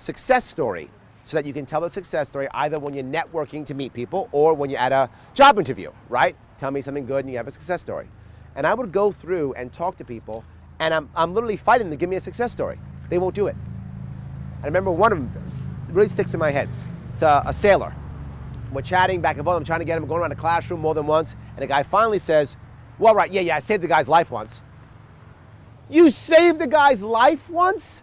success story so that you can tell the success story either when you're networking to meet people or when you're at a job interview, right? Tell me something good and you have a success story. And I would go through and talk to people, and I'm literally fighting them to give me a success story. They won't do it. I remember one of them really sticks in my head. It's a sailor. We're chatting back and forth. I'm trying to get him going around the classroom more than once. And the guy finally says, well, right, yeah, I saved the guy's life once. You saved the guy's life once?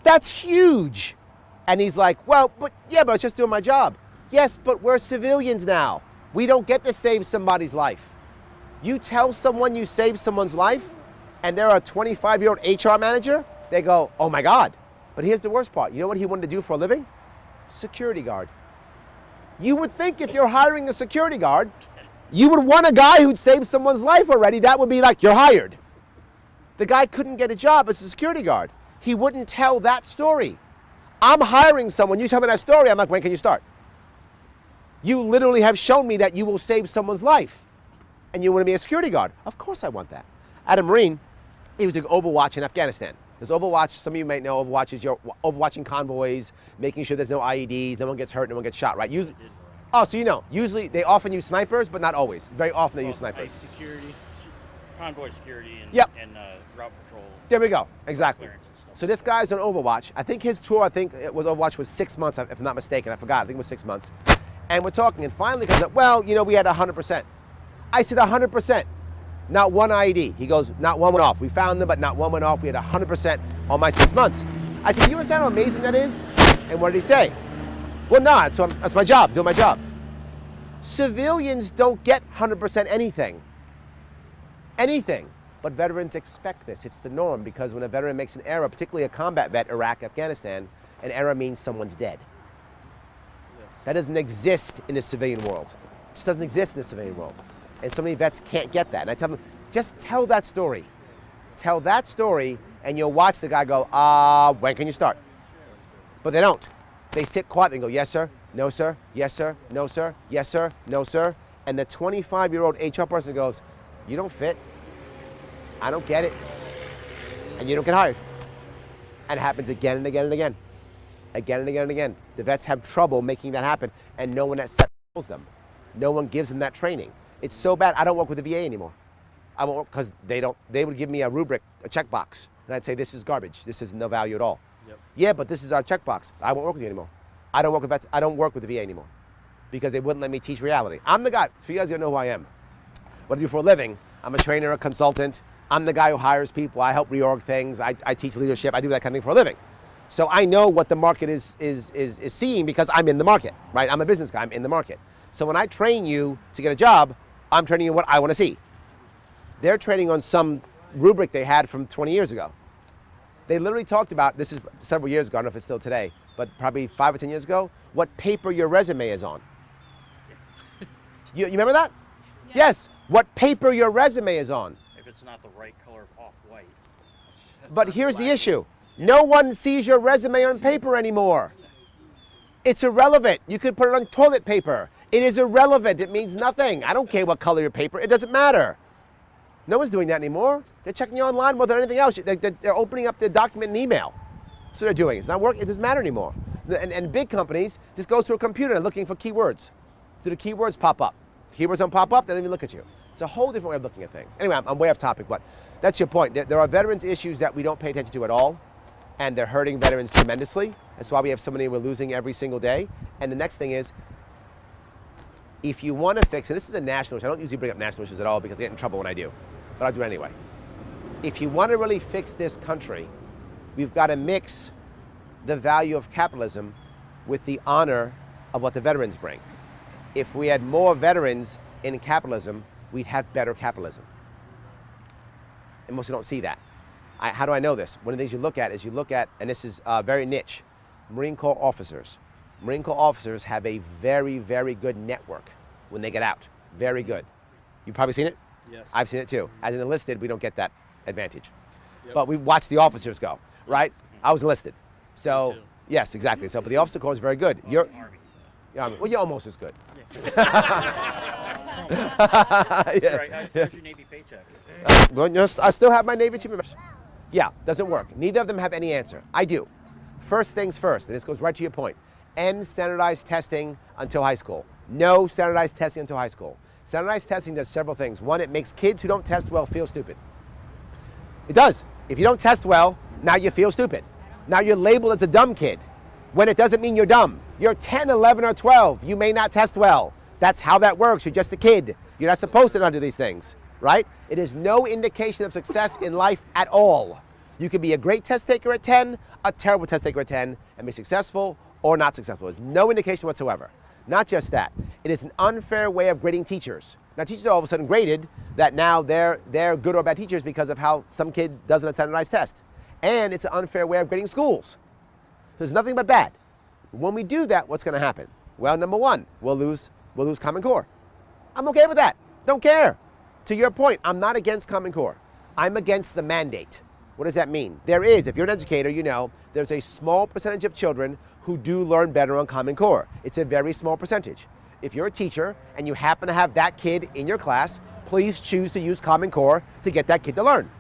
That's huge. And he's like, well, but I was just doing my job. Yes, but we're civilians now. We don't get to save somebody's life. You tell someone you saved someone's life, and they're a 25-year-old HR manager, they go, oh my God. But here's the worst part. You know what he wanted to do for a living? Security guard. You would think if you're hiring a security guard, you would want a guy who'd saved someone's life already. That would be like, you're hired. The guy couldn't get a job as a security guard. He wouldn't tell that story. I'm hiring someone, you tell me that story, I'm like, when can you start? You literally have shown me that you will save someone's life. And you want to be a security guard. Of course I want that. At a Marine, he was doing Overwatch in Afghanistan. There's Overwatch, some of you might know Overwatch is you're overwatching convoys, making sure there's no IEDs, no one gets hurt, no one gets shot, right? Usually, oh, so you know, usually they often use snipers, but not always. Very often they use snipers. Security, convoy security, and, yep. and route patrol. There we go, exactly. So this guy's on Overwatch. I think his tour, Overwatch was 6 months, if I'm not mistaken. I forgot, I think it was 6 months. And we're talking, and finally comes up, well, you know, we had 100%. I said 100%, not one IED. He goes, not one went off. We found them, but not one went off. We had 100% on my 6 months. I said, you understand how amazing that is? And what did he say? Well, no, that's my job, doing my job. Civilians don't get 100% anything. Anything. But veterans expect this. It's the norm because when a veteran makes an error, particularly a combat vet, Iraq, Afghanistan, an error means someone's dead. Yes. That doesn't exist in the civilian world. It just doesn't exist in the civilian world. And so many vets can't get that. And I tell them, just tell that story. Tell that story and you'll watch the guy go, when can you start? But they don't. They sit quietly and go, yes, sir, no, sir, yes, sir, no, sir, yes, sir, no, sir. And the 25-year-old HR person goes, you don't fit. I don't get it. And you don't get hired. And it happens again and again and again. Again and again and again. The vets have trouble making that happen and no one at set tells them. No one gives them that training. It's so bad, I don't work with the VA anymore. I won't, because they would give me a rubric, a checkbox, and I'd say, this is garbage. This is no value at all. Yep. Yeah, but this is our checkbox. I won't work with you anymore. I don't work with vets. I don't work with the VA anymore because they wouldn't let me teach reality. I'm the guy, so you guys gotta know who I am. What I do for a living, I'm a trainer, a consultant. I'm the guy who hires people. I help reorg things. I teach leadership. I do that kind of thing for a living. So I know what the market is seeing because I'm in the market, right? I'm a business guy. I'm in the market. So when I train you to get a job, I'm training you what I want to see. They're training on some rubric they had from 20 years ago. They literally talked about, this is several years ago, I don't know if it's still today, but probably 5 or 10 years ago, what paper your resume is on. You remember that? Yeah. Yes, what paper your resume is on. If it's not the right color of off-white. But here's the issue. No one sees your resume on paper anymore. It's irrelevant. You could put it on toilet paper. It is irrelevant. It means nothing. I don't care what color your paper. It doesn't matter. No one's doing that anymore. They're checking you online more than anything else. They're opening up their document in email. That's what they're doing. It's not working. It doesn't matter anymore. And big companies, this goes to a computer and looking for keywords. Do the keywords pop up? Keywords don't pop up, they don't even look at you. It's a whole different way of looking at things. Anyway, I'm way off topic, but that's your point. There are veterans issues that we don't pay attention to at all, and they're hurting veterans tremendously. That's why we have so many we're losing every single day. And the next thing is, if you want to fix, and this is a national issue, I don't usually bring up national issues at all because I get in trouble when I do, but I'll do it anyway. If you want to really fix this country, we've got to mix the value of capitalism with the honor of what the veterans bring. If we had more veterans in capitalism, we'd have better capitalism. And most people don't see that. How do I know this? One of the things you look at is and this is very niche, Marine Corps officers. Marine Corps officers have a very, very good network when they get out. Very good. You've probably seen it? Yes. I've seen it too. As an enlisted, we don't get that advantage. Yep. But we watch the officers go, right? I was enlisted. So, yes, exactly. So, but the officer corps is very good. You're almost as good. Yeah. That's right. How's your Navy paycheck? Well, I still have my Navy chief members. Yeah, doesn't work. Neither of them have any answer. I do. First things first, and this goes right to your point. End standardized testing until high school. No standardized testing until high school. Standardized testing does several things. One, it makes kids who don't test well feel stupid. It does. If you don't test well, now you feel stupid. Now you're labeled as a dumb kid, when it doesn't mean you're dumb. You're 10, 11, or 12. You may not test well. That's how that works. You're just a kid. You're not supposed to do these things, right? It is no indication of success in life at all. You can be a great test taker at 10, a terrible test taker at 10, and be successful or not successful. There's no indication whatsoever. Not just that. It is an unfair way of grading teachers. Now, teachers are all of a sudden graded that now they're good or bad teachers because of how some kid does a standardized test. And it's an unfair way of grading schools. There's nothing but bad. When we do that, what's going to happen? Well, number one, we'll lose Common Core. I'm okay with that. Don't care. To your point, I'm not against Common Core. I'm against the mandate. What does that mean? There is, if you're an educator, you know, there's a small percentage of children who do learn better on Common Core. It's a very small percentage. If you're a teacher and you happen to have that kid in your class, please choose to use Common Core to get that kid to learn.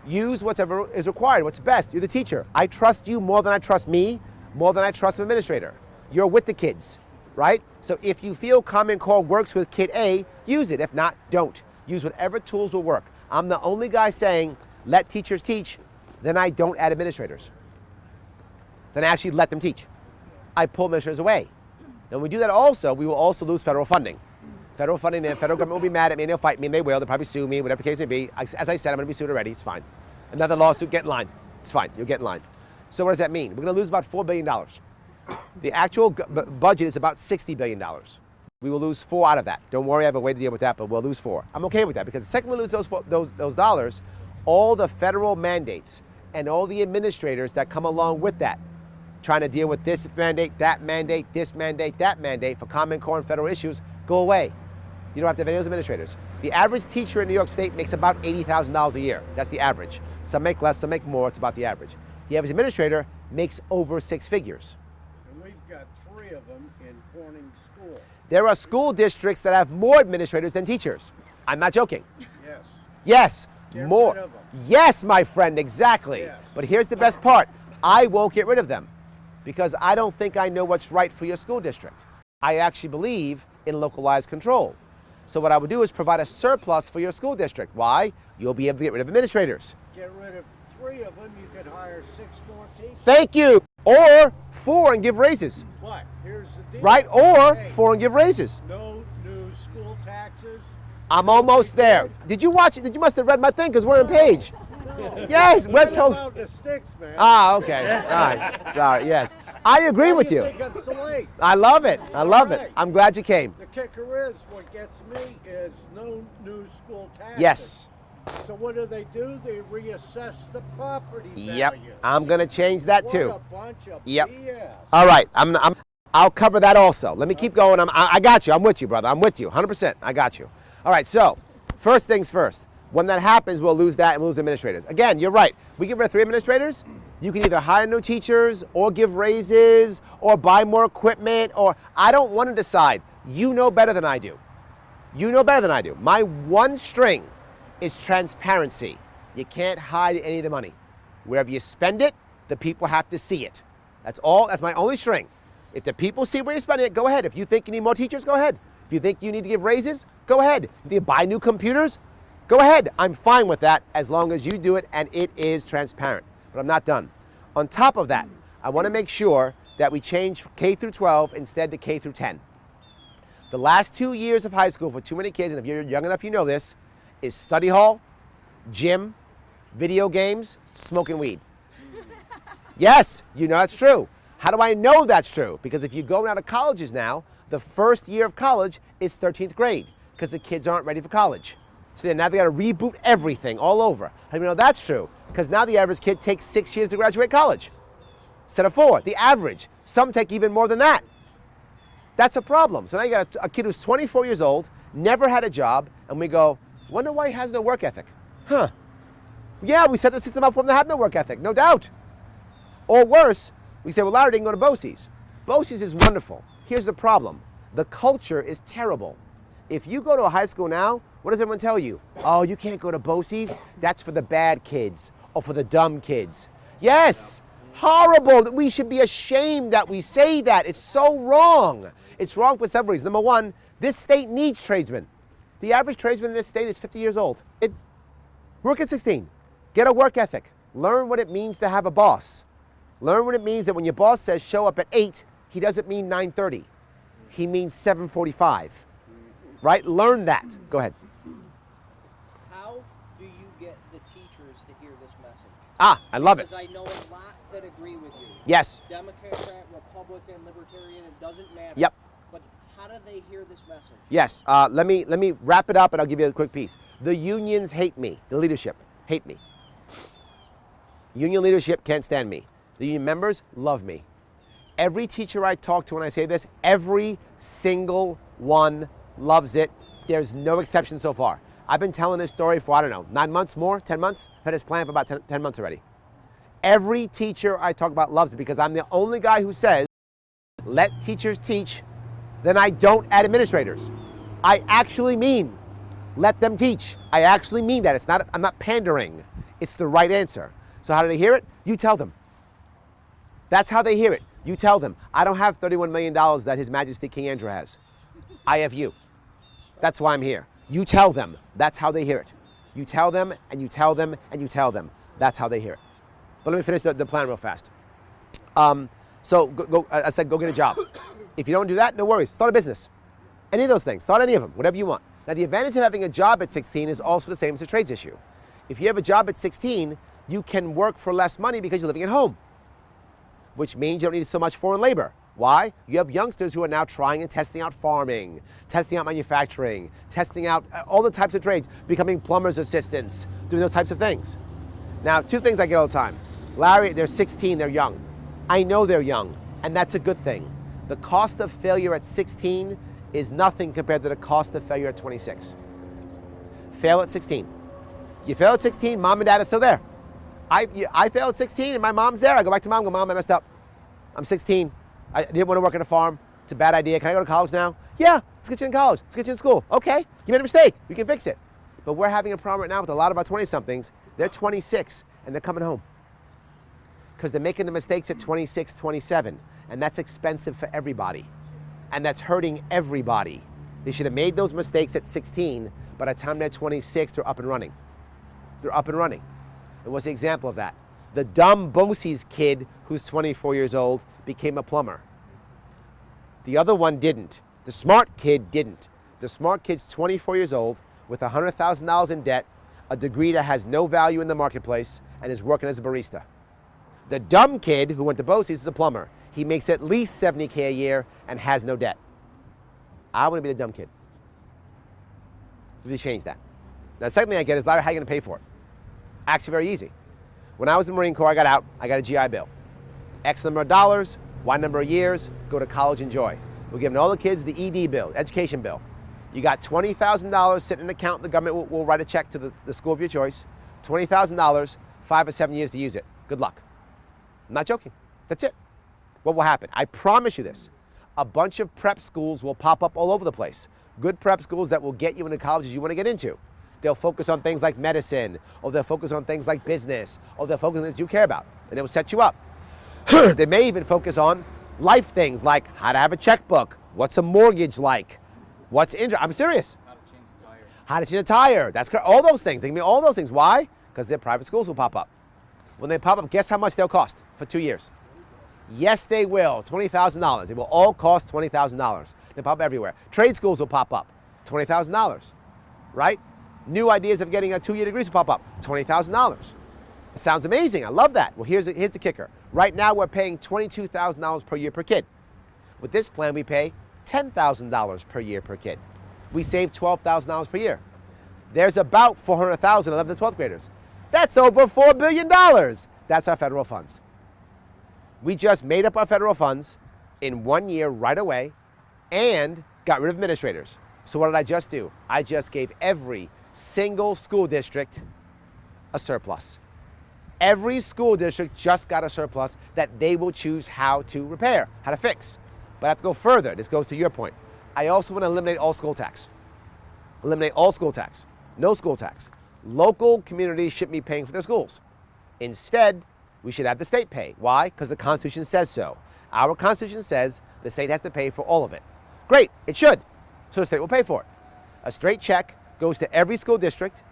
Use whatever is required, what's best. You're the teacher. I trust you more than I trust me, more than I trust an administrator. You're with the kids, right? So if you feel Common Core works with kid A, use it. If not, don't. Use whatever tools will work. I'm the only guy saying, let teachers teach, then I don't add administrators. Then I actually let them teach. I pull administrators away. And when we do that also, we will also lose federal funding. Federal funding, the federal government will be mad at me, and they'll fight me, and they will. They'll probably sue me, whatever the case may be. As I said, I'm going to be sued already. It's fine. Another lawsuit, get in line. It's fine. You'll get in line. So what does that mean? We're going to lose about $4 billion. The actual budget is about $60 billion. We will lose 4 out of that. Don't worry, I have a way to deal with that, but we'll lose 4. I'm okay with that because the second we lose those dollars, all the federal mandates and all the administrators that come along with that, trying to deal with this mandate, that mandate, this mandate, that mandate for Common Core and federal issues, go away. You don't have to have any of those administrators. The average teacher in New York State makes about $80,000 a year. That's the average. Some make less, some make more. It's about the average. The average administrator makes over 6 figures. And we've got 3 of them in Corning School. There are school districts that have more administrators than teachers. I'm not joking. Yes. Yes, Get more. rid of them. Yes, my friend, exactly. Yes. But here's the best part. I won't get rid of them because I don't think I know what's right for your school district. I actually believe in localized control. So what I would do is provide a surplus for your school district. Why? You'll be able to get rid of administrators. Get rid of 3 of them, you could hire 6 more teachers. Thank you. Or 4 and give raises. But here's the deal. Right? Or Hey, 4 and give raises. no new school taxes. I'm almost there. Did you watch it? You must have read my thing because we're on page. No. Yes, What we're told. about the sticks, man? Ah, okay. All right. Sorry. Yes. I agree with you. Think it's late? I love it. I love it. Right. I'm glad you came. The kicker is, what gets me is no new school taxes. Yes. So what do? They reassess the property Yep. values. I'm going to change that What too. a bunch of Yep. BS. All right. I'll cover that also. Let me keep going. I got you. I'm with you, brother. I'm with you. 100%. I got you. All right. So first things first. When that happens, we'll lose that and lose administrators. Again, you're right. We get rid of 3 administrators. You can either hire new teachers or give raises or buy more equipment or I don't want to decide. You know better than I do. You know better than I do. My one string is transparency. You can't hide any of the money. Wherever you spend it, the people have to see it. That's all. That's my only string. If the people see where you're spending it, go ahead. If you think you need more teachers, go ahead. If you think you need to give raises, go ahead. If you buy new computers, go ahead. I'm fine with that as long as you do it and it is transparent. But I'm not done. On top of that, I want to make sure that we change K through 12 instead to K through 10. The last 2 years of high school for too many kids, and if you're young enough you know this, is study hall, gym, video games, smoking weed. Yes, you know that's true. How do I know that's true? Because if you go out of colleges now, the first year of college is 13th grade because the kids aren't ready for college. So then now they got to reboot everything all over. How do you know that's true? Because now the average kid takes 6 years to graduate college instead of 4. The average. Some take even more than that. That's a problem. So now you got a kid who's 24 years old, never had a job, and we go, wonder why he has no work ethic. Huh. Yeah, we set the system up for him to have no work ethic, no doubt. Or worse, we say, well, Larry didn't go to BOCES. BOCES is wonderful. Here's the problem. The culture is terrible. If you go to a high school now, what does everyone tell you? Oh, you can't go to BOCES? That's for the bad kids or for the dumb kids. Yes, horrible. That we should be ashamed that we say that. It's so wrong. It's wrong for several reasons. Number one, this state needs tradesmen. The average tradesman in this state is 50 years old. Work at 16. Get a work ethic. Learn what it means to have a boss. Learn what it means that when your boss says show up at 8, he doesn't mean 9:30. He means 7:45. Right? Learn that. Go ahead. How do you get the teachers to hear this message? I love it. Because I know a lot that agree with you. Yes. Democrat, Republican, Libertarian, it doesn't matter. Yep. But how do they hear this message? Yes. Let me wrap it up and I'll give you a quick piece. The unions hate me. The leadership hate me. Union leadership can't stand me. The union members love me. Every teacher I talk to when I say this, every single one loves it. There's no exception so far. I've been telling this story for, 9 months more, 10 months? I've had this plan for about 10 months already. Every teacher I talk about loves it because I'm the only guy who says, let teachers teach, then I don't add administrators. I actually mean, let them teach. I actually mean that. I'm not pandering. It's the right answer. So how do they hear it? You tell them. That's how they hear it. You tell them. I don't have $31 million that His Majesty King Andrew has. I have you. That's why I'm here. You tell them. That's how they hear it. You tell them, and you tell them, and you tell them. That's how they hear it. But let me finish the plan real fast. So I said, go get a job. If you don't do that, no worries. Start a business. Any of those things. Start any of them, whatever you want. Now, the advantage of having a job at 16 is also the same as a trades issue. If you have a job at 16, you can work for less money because you're living at home, which means you don't need so much foreign labor. Why? You have youngsters who are now trying and testing out farming, testing out manufacturing, testing out all the types of trades, becoming plumber's assistants, doing those types of things. Now, two things I get all the time. Larry, they're 16, they're young. I know they're young, and that's a good thing. The cost of failure at 16 is nothing compared to the cost of failure at 26. Fail at 16. You fail at 16, mom and dad are still there. I failed at 16 and my mom's there. I go back to mom and go, Mom, I messed up. I'm 16. I didn't want to work on a farm. It's a bad idea. Can I go to college now? Yeah, let's get you in college. Let's get you in school. Okay, you made a mistake. We can fix it. But we're having a problem right now with a lot of our 20-somethings. They're 26 and they're coming home because they're making the mistakes at 26, 27. And that's expensive for everybody. And that's hurting everybody. They should have made those mistakes at 16. By the time they're 26, they're up and running. They're up and running. And what's the example of that? The dumb BOCES kid who's 24 years old became a plumber. The other one didn't. The smart kid didn't. The smart kid's 24 years old with $100,000 in debt, a degree that has no value in the marketplace, and is working as a barista. The dumb kid who went to BOCES is a plumber. He makes at least $70K a year and has no debt. I want to be the dumb kid. We change that. Now, the second thing I get is, Larry, how are you going to pay for it? Actually, very easy. When I was in the Marine Corps, I got out, I got a GI Bill. X number of dollars, Y number of years, go to college, enjoy. We're giving all the kids the ED bill, education bill. You got $20,000 sitting in an account, the government will write a check to the school of your choice. $20,000, 5 or 7 years to use it. Good luck. I'm not joking. That's it. What will happen? I promise you this. A bunch of prep schools will pop up all over the place. Good prep schools that will get you into colleges you want to get into. They'll focus on things like medicine, or they'll focus on things like business, or they'll focus on things you care about, and it will set you up. They may even focus on life things like how to have a checkbook, what's a mortgage like, what's interest. I'm serious. How to change a tire. How to change a tire. That's correct. All those things. They can be all those things. Why? Because their private schools will pop up. When they pop up, guess how much they'll cost for 2 years? Yes, they will. $20,000. They will all cost $20,000. They pop up everywhere. Trade schools will pop up. $20,000. Right? New ideas of getting a 2-year degree will pop up. $20,000. Sounds amazing. I love that. Well, here's the kicker. Right now, we're paying $22,000 per year per kid. With this plan, we pay $10,000 per year per kid. We save $12,000 per year. There's about 400,000 11th and 12th graders. That's over $4 billion. That's our federal funds. We just made up our federal funds in 1 year right away and got rid of administrators. So what did I just do? I just gave every single school district a surplus. Every school district just got a surplus that they will choose how to repair, how to fix. But I have to go further. This goes to your point. I also want to eliminate all school tax. Eliminate all school tax. No school tax. Local communities shouldn't be paying for their schools. Instead, We should have the state pay. Why? Because the Constitution says so. Our Constitution says the state has to pay for all of it. Great, it should. So the state will pay for it. A straight check goes to every school district,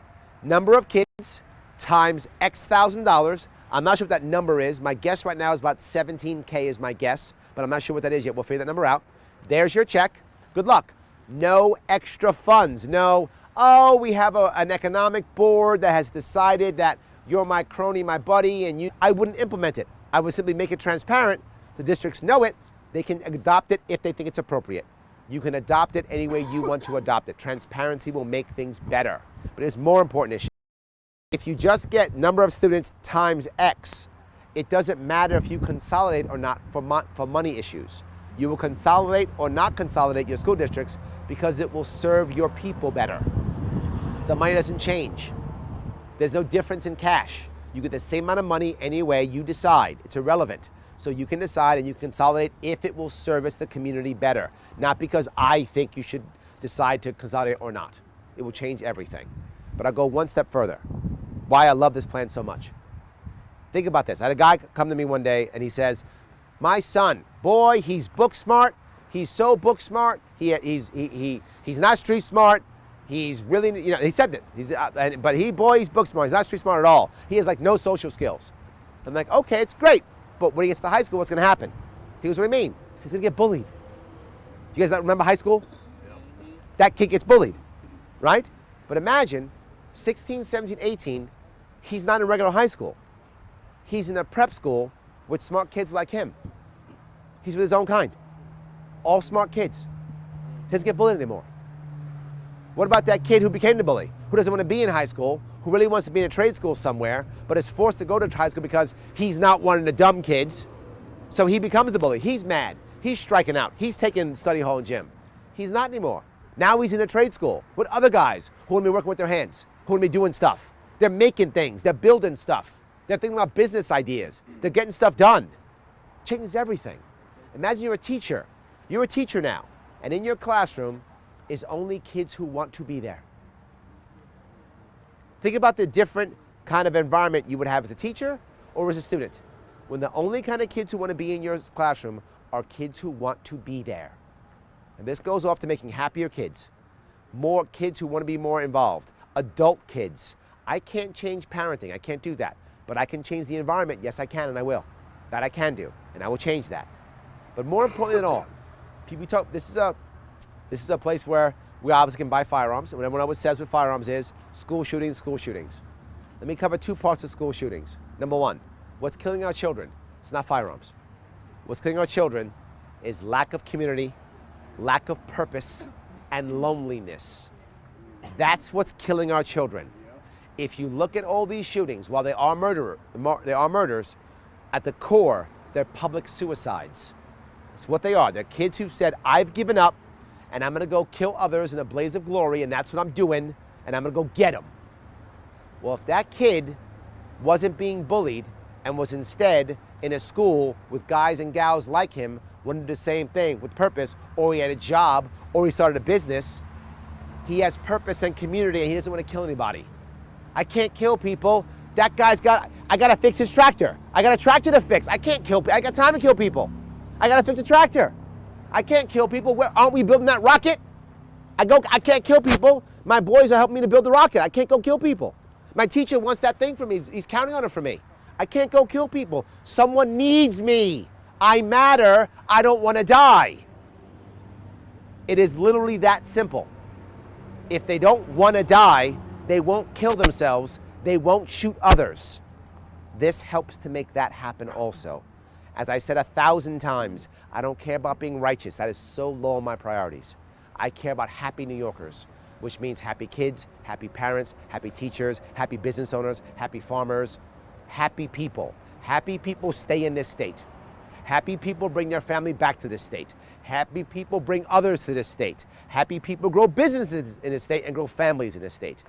number of kids times X $1,000. I'm not sure what that number is. My guess right now is about 17K is my guess, but I'm not sure what that is yet. We'll figure that number out. There's your check. Good luck. No extra funds. No, oh, we have an economic board that has decided that you're my crony, my buddy, and you. I wouldn't implement it. I would simply make it transparent. The districts know it. They can adopt it if they think it's appropriate. You can adopt it any way you want to adopt it. Transparency will make things better. But it's more important issue. If you just get number of students times X, it doesn't matter if you consolidate or not for money issues. You will consolidate or not consolidate your school districts because it will serve your people better. The money doesn't change. There's no difference in cash. You get the same amount of money any way you decide. It's irrelevant. So you can decide and you can consolidate if it will service the community better. Not because I think you should decide to consolidate or not. It will change everything. But I'll go one step further. Why I love this plan so much. Think about this. I had a guy come to me one day and he says, my son, boy, he's book smart. He's so book smart. He's not street smart. He's really, he said that. But he's book smart. He's not street smart at all. He has like no social skills. I'm like, okay, it's great. But when he gets to high school, what's going to happen? He goes, what do you mean? He says, he's going to get bullied. Do you guys not remember high school? That kid gets bullied, right? But imagine 16, 17, 18, he's not in regular high school. He's in a prep school with smart kids like him. He's with his own kind. All smart kids. He doesn't get bullied anymore. What about that kid who became the bully? Who doesn't want to be in high school, who really wants to be in a trade school somewhere, but is forced to go to high school because he's not one of the dumb kids. So he becomes the bully. He's mad. He's striking out. He's taking study hall and gym. He's not anymore. Now he's in a trade school with other guys who want to be working with their hands, who want to be doing stuff. They're making things. They're building stuff. They're thinking about business ideas. They're getting stuff done. Changes everything. Imagine you're a teacher. You're a teacher now, and in your classroom is only kids who want to be there. Think about the different kind of environment you would have as a teacher or as a student. When the only kind of kids who want to be in your classroom are kids who want to be there. And this goes off to making happier kids, more kids who want to be more involved, adult kids. I can't change parenting, I can't do that. But I can change the environment, yes I can and I will. That I can do, and I will change that. But more importantly than all, people talk, this is a place where we obviously can buy firearms. And what everyone always says with firearms is school shootings, school shootings. Let me cover two parts of school shootings. Number one, what's killing our children? It's not firearms. What's killing our children is lack of community, lack of purpose, and loneliness. That's what's killing our children. If you look at all these shootings, while they are murders, at the core, they're public suicides. That's what they are. They're kids who've said, I've given up, and I'm gonna go kill others in a blaze of glory, and that's what I'm doing, and I'm gonna go get them. Well, if that kid wasn't being bullied and was instead in a school with guys and gals like him, wanting to do the same thing with purpose, or he had a job, or he started a business, he has purpose and community, and he doesn't want to kill anybody. I can't kill people. That guy's I gotta fix his tractor. I got a tractor to fix. I can't kill people. I got time to kill people. I gotta fix a tractor. I can't kill people. Aren't we building that rocket? I can't kill people. My boys are helping me to build the rocket. I can't go kill people. My teacher wants that thing from me. He's counting on it for me. I can't go kill people. Someone needs me. I matter. I don't want to die. It is literally that simple. If they don't want to die, they won't kill themselves. They won't shoot others. This helps to make that happen also. As I said 1,000 times, I don't care about being righteous. That is so low on my priorities. I care about happy New Yorkers, which means happy kids, happy parents, happy teachers, happy business owners, happy farmers, happy people. Happy people stay in this state. Happy people bring their family back to this state. Happy people bring others to this state. Happy people grow businesses in this state and grow families in this state.